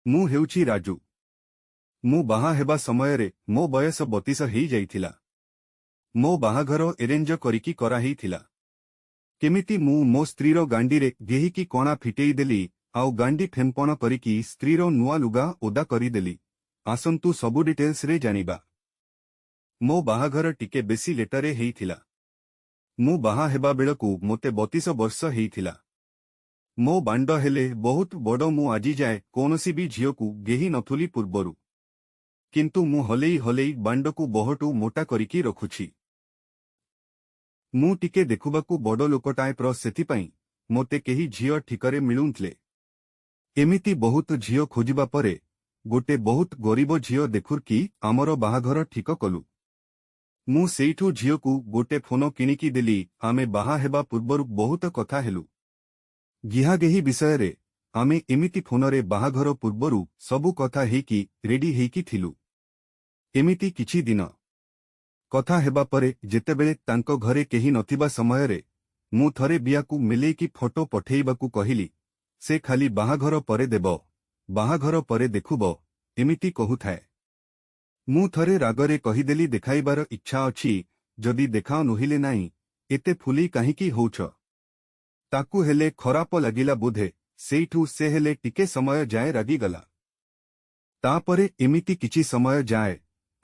ମୁଁ ହେଉଛି ରାଜୁ। ମୁଁ ବାହା ହେବା ସମୟରେ ମୋ ବୟସ 32 ହେଇଯାଇଥିଲା। ମୋ ବାହାଘର ଏରେଞ୍ଜ କରିକି କରାହେଇଥିଲା। କେମିତି ମୁଁ ମୋ ସ୍ତ୍ରୀର ଗାଣ୍ଡିରେ ଗେହିକି କଣା ଫିଟେଇଦେଲି ଆଉ ଗାଣ୍ଡି ଫେମ୍ପଣ କରିକି ସ୍ତ୍ରୀର ନୂଆ ଲୁଗା ଓଦା କରିଦେଲି। ଆସନ୍ତୁ ସବୁ ଡିଟେଲ୍ସରେ ଜାଣିବା। ମୋ ବାହାଘର ଟିକେ ବେଶୀ ଲେଟରେ ହେଇଥିଲା। ମୁଁ ବାହା ହେବା ବେଳକୁ ମୋତେ 32 ବର୍ଷ ହେଇଥିଲା। ମୋ ବାଣ୍ଡ ହେଲେ ବହୁତ ବଡ଼। ମୁଁ ଆଜି ଯାଏ କୌଣସି ବି ଝିଅକୁ ଗେହି ନଥୁଲି ପୂର୍ବରୁ, କିନ୍ତୁ ମୁଁ ହଲେଇ ହଲେଇ ବାଣ୍ଡକୁ ବହୁଟୁ ମୋଟା କରିକି ରଖୁଛି। ମୁଁ ଟିକେ ଦେଖିବାକୁ ବଡ଼ ଲୋକଟାଏପ୍ର, ସେଥିପାଇଁ ମୋତେ କେହି ଝିଅ ଠିକରେ ମିଳୁନଥିଲେ। ଏମିତି ବହୁତ ଝିଅ ଖୋଜିବା ପରେ ଗୋଟେ ବହୁତ ଗରିବ ଝିଅ ଦେଖୁର୍କି ଆମର ବାହାଘର ଠିକ କଲୁ। ମୁଁ ସେଇଠୁ ଝିଅକୁ ଗୋଟେ ଫୋନ କିଣିକି ଦେଲି। ଆମେ ବାହା ହେବା ପୂର୍ବରୁ ବହୁତ କଥା ହେଲୁ ଗିହାଗେହି ବିଷୟରେ। ଆମେ ଏମିତି ଫୋନରେ ବାହାଘର ପୂର୍ବରୁ ସବୁ କଥା ହେଇକି ରେଡି ହେଇକି ଥିଲୁ। ଏମିତି କିଛି ଦିନ କଥା ହେବା ପରେ ଯେତେବେଳେ ତାଙ୍କ ଘରେ କେହି ନଥିବା ସମୟରେ ମୁଁ ଥରେ ବିୟାକୁ ମିଲେଇକି ଫଟୋ ପଠେଇବାକୁ କହିଲି। ସେ ଖାଲି ବାହାଘର ପରେ ଦେବ, ବାହାଘର ପରେ ଦେଖୁବ ଏମିତି କହୁଥାଏ। ମୁଁ ଥରେ ରାଗରେ କହିଦେଲି, ଦେଖାଇବାର ଇଚ୍ଛା ଅଛି, ଯଦି ଦେଖାଅ ନୁହିଲେ ନାହିଁ, ଏତେ ଫୁଲି କାହିଁକି ହଉଛ? ତାକୁ ହେଲେ ଖରାପ ଲାଗିଲା ବୋଧେ। ସେଇଠୁ ସେ ହେଲେ ଟିକେ ସମୟ ଯାଏ ରାଗିଗଲା। ତାପରେ ଏମିତି କିଛି ସମୟ ଯାଏ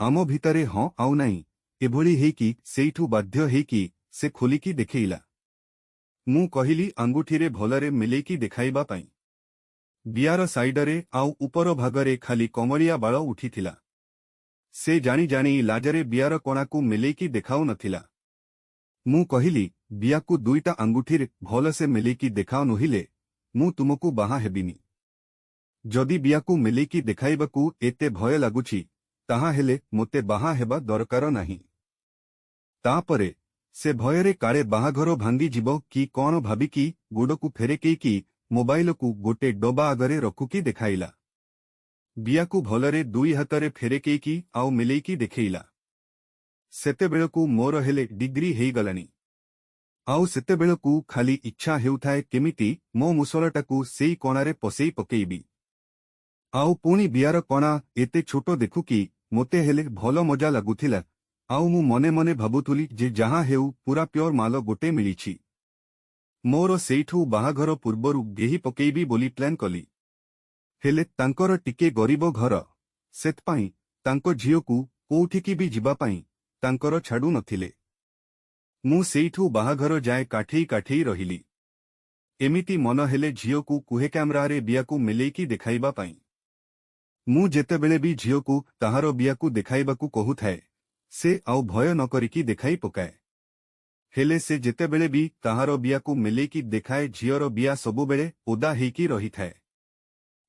ଆମ ଭିତରେ ହଁ ଆଉ ନାହିଁ ଏଭଳି ହେଇକି ସେଇଠୁ ବାଧ୍ୟ ହେଇକି ସେ ଖୋଲିକି ଦେଖେଇଲା। ମୁଁ କହିଲି ଆଙ୍ଗୁଠିରେ ଭଲରେ ମିଲେଇକି ଦେଖାଇବା ପାଇଁ। ବିୟାର ସାଇଡରେ ଆଉ ଉପର ଭାଗରେ ଖାଲି କମଳିଆ ବାଳ ଉଠିଥିଲା। ସେ ଜାଣି ଜାଣି ଲାଜରେ ବିୟାର କଣାକୁ ମିଲେଇକି ଦେଖାଉ ନଥିଲା। ମୁଁ କହିଲି, ବିୟାକୁ ଦୁଇଟା ଆଙ୍ଗୁଠିରେ ଭଲସେ ମିଲେଇକି ଦେଖାଅ ନୁହିଲେ ମୁଁ ତୁମକୁ ବାହା ହେବିନି। ଯଦି ବିୟାକୁ ମିଲେଇକି ଦେଖାଇବାକୁ ଏତେ ଭୟ ଲାଗୁଛି, ତାହା ହେଲେ ମୋତେ ବାହା ହେବା ଦରକାର ନାହିଁ। ତାପରେ ସେ ଭୟରେ କାଳେ ବାହାଘର ଭାଙ୍ଗିଯିବ କି କଣ ଭାବିକି ଗୋଡ଼କୁ ଫେରେକେଇକି ମୋବାଇଲକୁ ଗୋଟେ ଡବା ଆଗରେ ରଖୁକି ଦେଖାଇଲା। ବିୟାକୁ ଭଲରେ ଦୁଇ ହାତରେ ଫେରେକେଇକି ଆଉ ମିଲେଇକି ଦେଖେଇଲା। ସେତେବେଳକୁ ମୋର ହେଲେ ଡିଗ୍ରୀ ହେଇଗଲାଣି। ଆଉ ସେତେବେଳକୁ ଖାଲି ଇଚ୍ଛା ହେଉଥାଏ କେମିତି ମୋ ମୁସଲଟାକୁ ସେଇ କଣାରେ ପସେଇ ପକେଇବି। ଆଉ ପୁଣି ବିୟାର କଣା ଏତେ ଛୋଟ ଦେଖୁକି ମୋତେ ହେଲେ ଭଲ ମଜା ଲାଗୁଥିଲା। ଆଉ ମୁଁ ମନେ ମନେ ଭାବୁଥିଲି ଯେ ଯାହା ହେଉ ପୁରା ପ୍યોର ମାଲ ଗୋଟେ ମିଳିଛି। ମୋର ସେଇଠୁ ବାହାଘର ପୂର୍ବରୁ ଗେହି ପକେଇବି ବୋଲି ପ୍ଲାନ୍ କଲି। ହେଲେ ତାଙ୍କର ଟିକେ ଗରିବ ଘର, ସେଥିପାଇଁ ତାଙ୍କ ଝିଅକୁ କୋଉଠିକି ବି ଯିବା ପାଇଁ ତାଙ୍କର ଛାଡୁ ନଥିଲେ। ମୁଁ ସେଇଠୁ ବାହାଘର ଯାଏ କାଠେଇ କାଠେଇ ରହିଲି। ଏମିତି ମନ ହେଲେ ଝିଅକୁ କୁହେ କ୍ୟାମେରାରେ ବିୟାକୁ ମିଲେଇକି ଦେଖାଇବା ପାଇଁ। ମୁଁ ଯେତେବେଳେ ବି ଝିଅକୁ ତାହାର ବିୟାକୁ ଦେଖାଇବାକୁ କହୁଥାଏ, ସେ ଆଉ ଭୟ ନ କରିକି ଦେଖାଇ ପକାଏ। ହେଲେ ସେ ଯେତେବେଳେ ବି ତାହାର ବିୟାକୁ ମିଲେଇକି ଦେଖାଏ, ଝିଅର ବିୟା ସବୁବେଳେ ଓଦା ହେଇକି ରହିଥାଏ।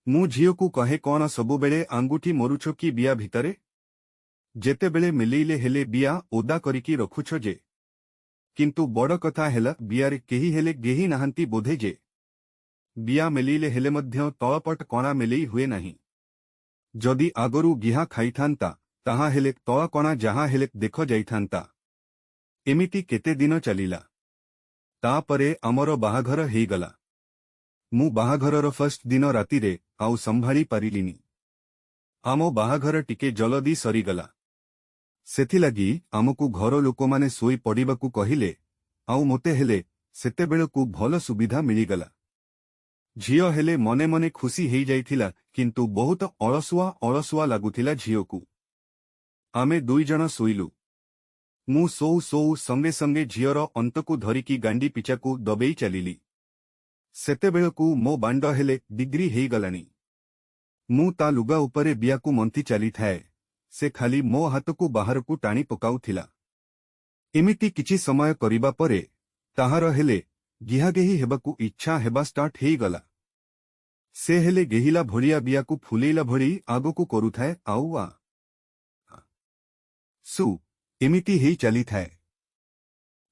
ମୁଁ ଝିଅକୁ କହେ, କଣ ସବୁବେଳେ ଆଙ୍ଗୁଠି ମରୁଛ କି ବିୟା ଭିତରେ? ଯେତେବେଳେ ମିଲେଇଲେ ହେଲେ ବିୟା ଓଦା କରିକି ରଖୁଛ ଯେ। କିନ୍ତୁ ବଡ଼ କଥା ହେଲା ବିୟାରେ କେହି ହେଲେ ଗେହି ନାହାନ୍ତି ବୋଧେ ଯେ। ବିୟା ମିଲେଇଲେ ହେଲେ ମଧ୍ୟ ତଳପଟ କଣା ମିଲେଇ ହୁଏ ନାହିଁ। ଯଦି ଆଗରୁ ଗିହା ଖାଇଥାନ୍ତା, ତାହା ହେଲେ ତଳ କଣା ଯାହା ହେଲେ ଦେଖ ଯାଇଥାନ୍ତା। ଏମିତି କେତେ ଦିନ ଚାଲିଲା। ତାପରେ ଆମର ବାହାଘର ହେଇଗଲା। ମୁଁ ବାହାଘରର ଫର୍ଷ୍ଟ ଦିନ ରାତିରେ ଆଉ ସମ୍ଭାଳି ପାରିଲିନି। ଆମ ବାହାଘର ଟିକେ ଜଲଦି ସରିଗଲା। ସେଥିଲାଗି ଆମକୁ ଘର ଲୋକମାନେ ଶୋଇ ପଡ଼ିବାକୁ କହିଲେ। ଆଉ ମୋତେ ହେଲେ ସେତେବେଳକୁ ଭଲ ସୁବିଧା ମିଳିଗଲା। ଝିଅ ହେଲେ ମନେ ମନେ ଖୁସି ହେଇଯାଇଥିଲା, କିନ୍ତୁ ବହୁତ ଅଳସୁଆ ଅଳସୁଆ ଲାଗୁଥିଲା ଝିଅକୁ। ଆମେ ଦୁଇଜଣ ଶୋଇଲୁ। ମୁଁ ଶୋଉ ଶୋଉ ସଙ୍ଗେ ସଙ୍ଗେ ଝିଅର ଅନ୍ତକୁ ଧରିକି ଗାଣ୍ଡି ପିଚାକୁ ଦବେଇ ଚାଲିଲି। ସେତେବେଳକୁ ମୋ ବାଣ୍ଡ ହେଲେ ଡିଗ୍ରୀ ହେଇଗଲାଣି। ମୁଁ ତା ଲୁଗା ଉପରେ ବିୟାକୁ ମନ୍ଥି ଚାଲିଥାଏ। ସେ ଖାଲି ମୋ ହାତକୁ ବାହାରକୁ ଟାଣି ପକାଉଥିଲା। ଏମିତି କିଛି ସମୟ କରିବା ପରେ ତାହାର ହେଲେ ଗିହାଗେହି ହେବାକୁ ଇଚ୍ଛା ହେବା ଷ୍ଟାର୍ଟ ହେଇଗଲା। ସେ ହେଲେ ଗେହିଲା ଭଳିଆ ବିୟାକୁ ଫୁଲେଇଲା ଭଳି ଆଗକୁ କରୁଥାଏ ଆଉ ସୁ ଏମିତି ହେଇ ଚାଲିଥାଏ।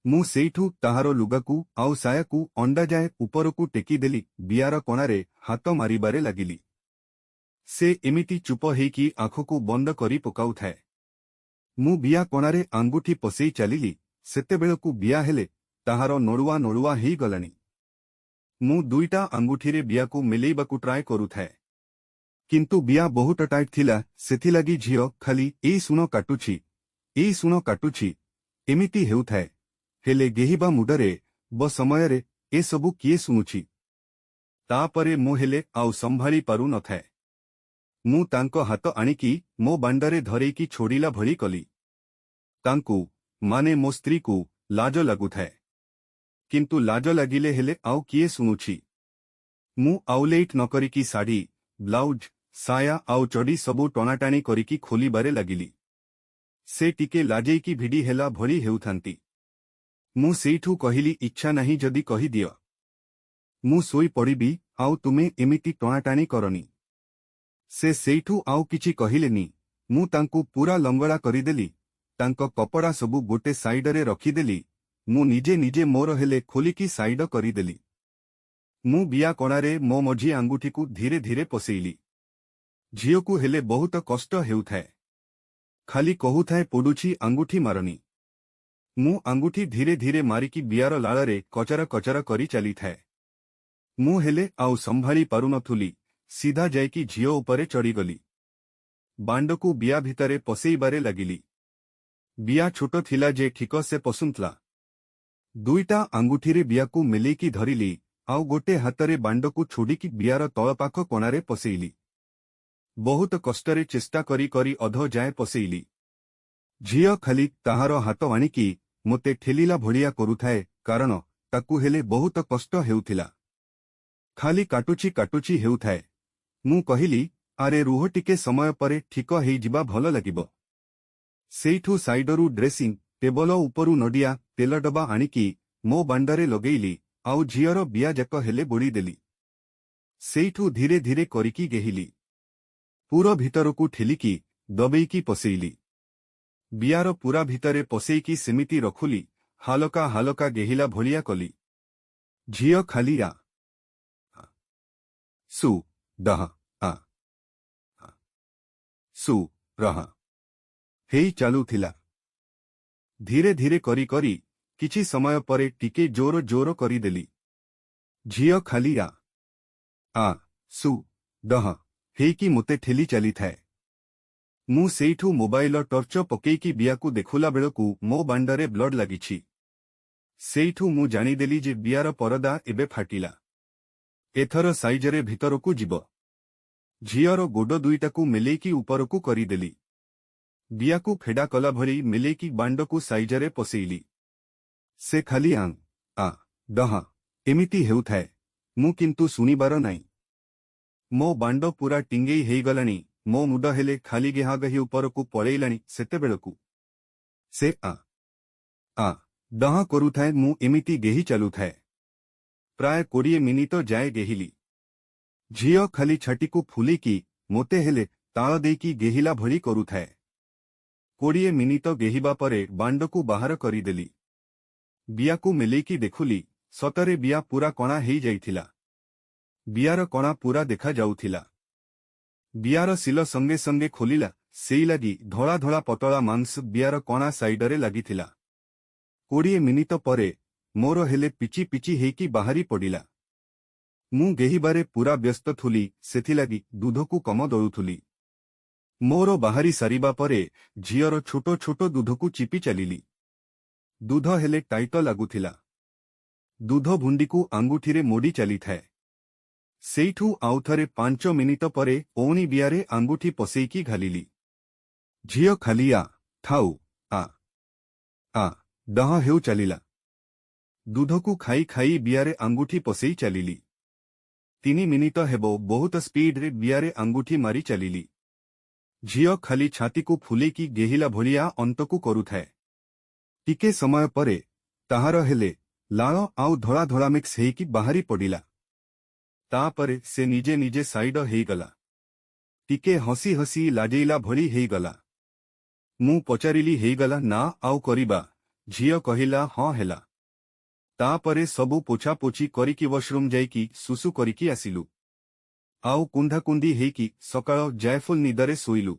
ମୁଁ ସେଇଠୁ ତାହାର ଲୁଗାକୁ ଆଉ ସାୟାକୁ ଅଣ୍ଡାଯାଏ ଉପରକୁ ଟେକିଦେଲି। ବିୟାର କଣାରେ ହାତ ମାରିବାରେ ଲାଗିଲି। ସେ ଏମିତି ଚୁପ ହେଇକି ଆଖକୁ ବନ୍ଦ କରି ପକାଉଥାଏ। ମୁଁ ବିୟା କଣାରେ ଆଙ୍ଗୁଠି ପସେଇ ଚାଲିଲି। ସେତେବେଳକୁ ବିୟା ହେଲେ ତାହାର ନଡ଼ୁଆ ନଡ଼ୁଆ ହେଇଗଲାଣି। ମୁଁ ଦୁଇଟା ଆଙ୍ଗୁଠିରେ ବିୟାକୁ ମିଲେଇବାକୁ ଟ୍ରାଏ କରୁଥାଏ। किंतु बिया बहुत टाइट थिला सेथिलागी झियो खाली एई सुनो काटुछि एमिति हेउथाए हेले गेहिबा मुडरे ब समयरे ए सबु किए सुनुछि तापरे मो हेले आउ संभाली पारु नथाए मु तांको हाथ आनिकी मो बांडारे धरेकी छोड़िला भली कली तांकु माने मो स्त्री को लाज लागुथाए किंतु लाज लागिले हेले आउ किए सुनुछि मु आउ लेट नकरिकी साड़ी ब्लाउज साया आउ चढ़ी सबु टणाटाणी करिकी खोलिबारे लागिली से टिके लाजेकी भिडी हेला भली हेउथांती मु सेठू कहिली इच्छा नहीं जदि कहि दियो मु सोई पड़िबी आउ तुमे एमिति टणाटाणी करनी से सेठू आउ किछि कहिलेनी मु तांकु पूरा लंगड़ा करिदेली तांको कपड़ा सबु गोटे साइडरे रखिदेली मु निजे निजे मोर हेले खोलिकी साइड करिदेली मु बिया कणारे मो मझी आंगुठीकु धीरे धीरे पसेइली झियोकु हेले बहुत कष्ट हेउथाए खाली कहुथाए पडुछि आंगुठी मारनी मु आंगुठी धीरे धीरे मारिकी बियार लाଳରେ कचर कचर करी चली थाए मु हेले आउ संभाली पारुनथुली सीधा जाइकी झियो उपरे चढ़ीगली बांडकु बिया भितरे पसेइबारे लागिली बिया छोटो थिला जे ठीक से पसुंतला दुईटा आंगुठीरे बियाकु मेलेकी धरिली आउ गोटे हातरे बांडकु छोड़ीकी बियार तळपाख कोणारे पसेइली बहुत कष्टरे चेष्टा करी करी अधो जाए पसेइली झियो खाली ताहार हाथ आनिकी मोते ठेलिला भड़िया करुथाए कारण ताकु हेले बहुत कष्ट हेउथिला खाली काटुची हेउथाए मु कहिली आरे रुह टिके समय परे ठीक हेइ जिबा भल लागिबो सेइठू साइडरू ड्रेसिंग टेबल उपरू नडिया तेल डबा आनिकी मो बांडारे लगेइली आउ झियर बिया जाक हेले बोड़ी देली सेइठू धीरे धीरे करिकी गेहिली पूरा भितरकू ठेलिकी दबेइकी पसेइली बियार पूरा भितरे पसेइकी सेमिति रखुली हालका हालका गेहिला भलिया कली झियो खाली आ सु दह आ सु रह हेई चालू थिला धीरे धीरे करी करी किछि समय परे टिके जोर जोर करी देली झियो खाली आ सु दह हेइकी मोते ठेली चली थाए मु सेइठू मोबाइल टर्च पकेइकी बियाकू देखुला बेलकू मो बांडारे ब्लड लागिछि सेइठू मु जानिदेली जे बियार परदा एबे फाटिला एथर साइजरे भितरकू जिबो झियर गोड दुईटाकू मेलेइकी उपरकू करिदेली बियाकू फेडा कला भली मेलेइकी बांडकू साइजरे पसेइली से खाली आ दह एमिति हेउथाए मु किंतु सुनिबार नाई मो बांड पूरा टिंगेई हेइगलानी मो मुड हेले खाली गेहागही उपरकू पळेइलानी सेतेबेलकू से आ दह करुथाए मु एमिति गेही चालुथाए प्राय 20 मिनिट जाए गेहिली झियो खाली छाटीकू फुलिकी मोते हेले ताळ देइकी गेहिला भली करुथाए 20 मिनिट गेहिबा परे बांडकू बाहर करिदेली बियाकू मेलेइकी देखुली सतरे बिया पूरा कणा हेइ जाइथिला बियार कणा पूरा देखा जाउथिला बियार सिल संगे संगे खोलिला सेई लागी धड़ा धड़ा पतला मांस बियार कणा साइडरे लागिथिला 20 मिनिट परे मोर हेले पिची पिची हेइकी बाहरी पड़िला मु गेहिबारे पूरा व्यस्त थुली सेथिलागी दूधकू कम दळुथुली मोर बाहरी सारिबा परे झियर छोटो छोटो दूधकू चिपी चलिली दूध हेले टाइट लागुथिला दूध भुंडीकू आंगुठीरे मोड़ी चली थाए सेइठू आउथरे 5 मिनिट परे ओणी बियारे आंगुठी पसेइकी घालिली झियो खाली थाउ आ दह हेउ चलिला दूधकू खाई खाई बियारे आंगुठी पसेई चलिली 3 मिनिट हेबो बहुत स्पीड रे बियारे आंगुठी मारी चलिली झियो खाली छातीकू फुलेकी गेहिला भलिया अंतकू करुथाए टिके समय परे ताहार हेले लाळ आउ धड़ा धड़ा मिक्स हेइकी बाहरी पड़िला तापरे से निजे निजे साइड हेइगला टिके हसी हसी लाजेइला भली हेइगला मु पचारिली हेइगला ना आउ करिबा झियो कहिला हाँ हेला तापरे सबु पोछा पोछी करिकी वॉशरूम जाइकी सुसु करिकी आसिलु आउ कुंधा कुंदी हेइकी सकाळ जायफुल निदरे सोइलु।